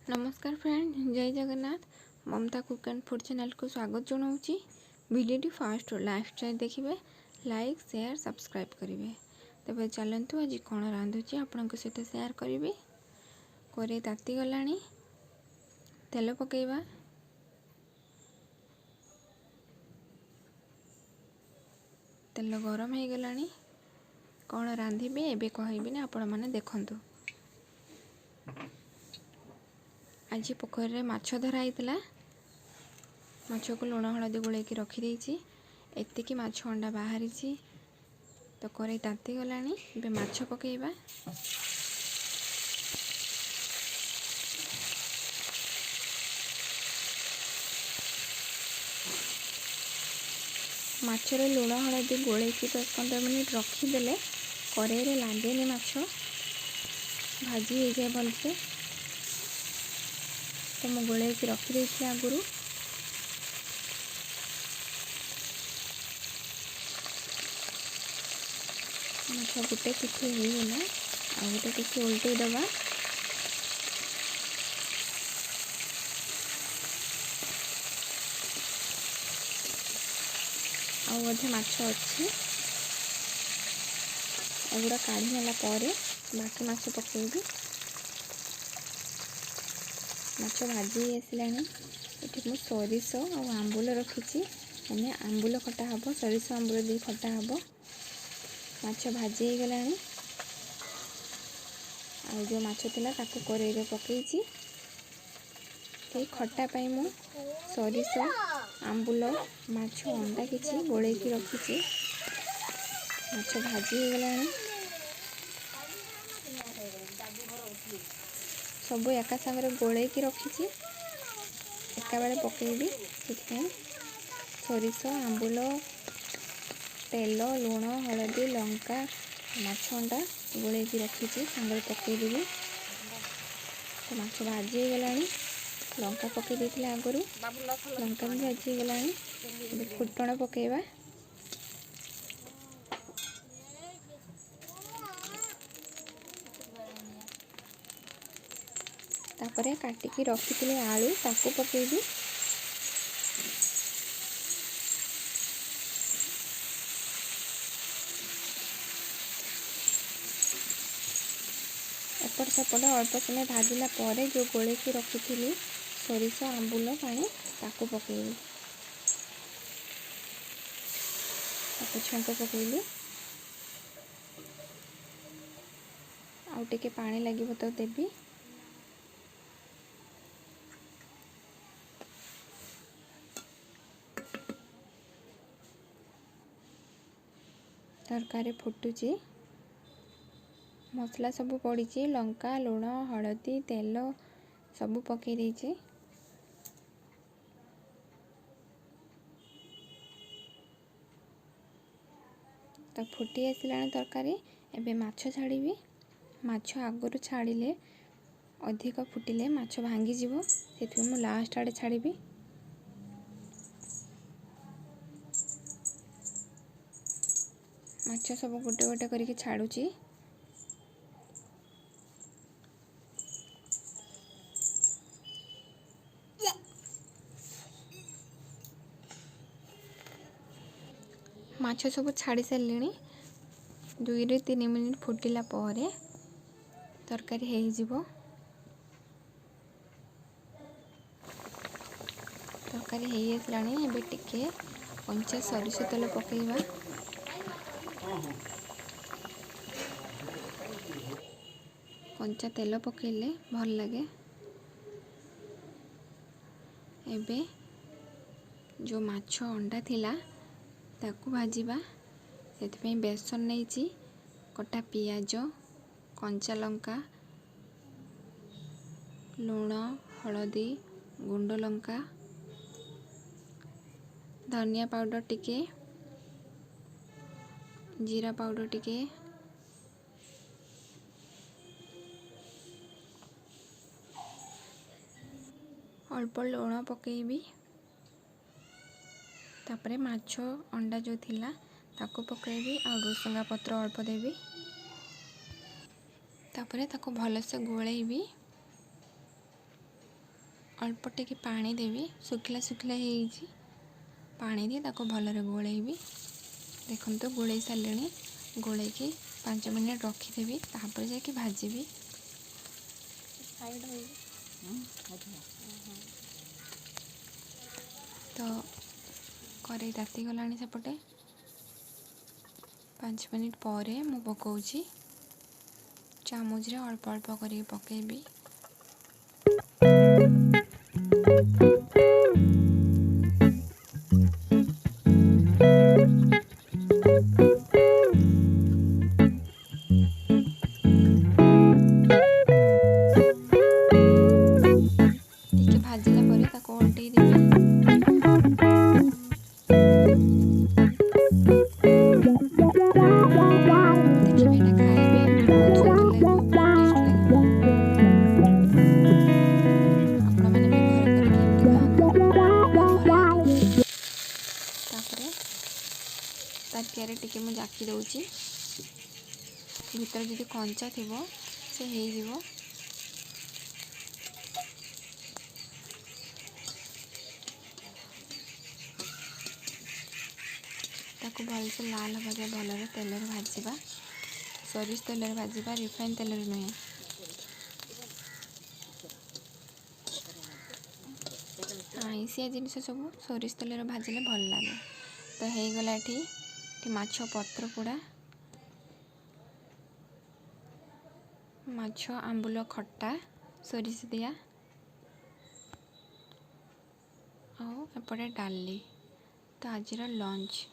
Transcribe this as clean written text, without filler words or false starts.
नमस्कार फ्रेंड, जय जगन्नाथ। ममता cook and food channel को स्वागत जनाऊँगी। वीडियो फास्ट लास्ट जाए देखिए, लाइक शेयर सब्सक्राइब करेंगे। तेज चलतु आज कौन रांधुची आपण सहित शेयर करी। कड़े ताती गला, तेल पकेबा। तेल गरम हो गला, कौन रांधि एबे कहबी आपण मैंने देखंतु। आज पोखर में माछ धरा होता। माछ को लुण हलदी गोल रखी एतिकी माछ अंडा बाहरी। तो कड़े ताती गला, एबे माछ पकेबा। माछर लुण हलदी गोल 10-15 मिनिट रखीदे कड़े लगे माछ भाजी हो जाए भलसे। तो मुझे गोल रखी आगुरी। माछ गोटे पिठी होगा आ गोटे पिठी उल्टे दबा। आधे माछ अच्छी एगुड़ा काढ़ी नेला बाकी माछ पकेबी। माछ भाजी आसला। ये सोरिष और आंबुल रखी मैंने आंबुल खटा हम सोरिष आंबुल दी खटा हम। माछ भाजी हो गला। आ जो माछ थिला ताको कड़े पकई खटा पाई मु सोरिष आंबुल माछ अंडा किसी गोल रखी। माछ भाजी हो गला। सब एका सागर गोल रखी एका बेले पकेबी। सोरिष आंबुल तेल लुण हलदी लंका माछ अंडा गोल रखी सांगे पकईदेवी। तो माछ भाजी हो गला। लंका पकई देते आगुरी लंका भी भाजी हो गला। फुटण पकेबा। तापरे काटिकी रखी आलू ताकू पकेबी। एपट सेपट अल्प समय भाजिला परे जो गोल रखी सोरिष आंबुल पानी ताकू पकेबी। छुंक पकेबी। आउ टिके पानी लगे तो देवी। तरकारी फुटुची मसला सब पड़ी लंका लुण हलदी तेल सब पकई देइछे। तो फुटी आसला तरकारी। एबे माछ छाड़ी। माछ आगुरी छाड़िले अधिक फुटिले माछ भांगी जीवो से मु लास्ट आड़े छाड़ी। माछ सब गोटे गोटे करके छाड़ुची। माछ सब छाड़ी सारे 2-3 मिनिट फुटिला परे तरकारी हो जिवो। तरकारी हो आसला। एबे टिके कंचा सोरिष तेल पकेबा। कंचा तेल पकेले भल लगे। एबे जो माछ अंडा थिला ताकू भाजीबा। से बेसन नहीं कटा पियाज कंचा लंका लुण हलदी गुंड लंका धनिया पाउडर टिके जीरा पाउडर टिके अल्प लुण पकेबी। तापरे माछ अंडा जो थिला ताको पकेबी आ भृसंगा पत्र अल्प देवी। तापरे ताको भलसे गोलेबी। अल्प टिके पानी देवी सुखिला सुखिला हो पानी दी ताको भलरे गोलेबी देखो तो गोले सारे गोले 5 मिनट रखीदेवी तापर जाकि भाजी तो कड़े ताती गलानी सेपटे 5 मिनट पर मु पकाउची चामच रे अल्प अल्प कर पकेबी टिके भाजिला पर ताको उल्टै देबी देखिए एटा खाइबे बहुत सुंदर लागो तार टिके मु जाकी दउची भीतर जदि कंचा थी से हो ताको भलसे लाल हवा भल तेल भाजवा सोरिष तेल भाजवा रिफाइन तेल नुहे आईसिया जिनस सब सोरिष तेल भाजिले भल लगे तो हो गला ये माछ पत्र पोड़ा माछ आंबुल खट्टा सोरिष दिया एपटे डाली तो आज लंच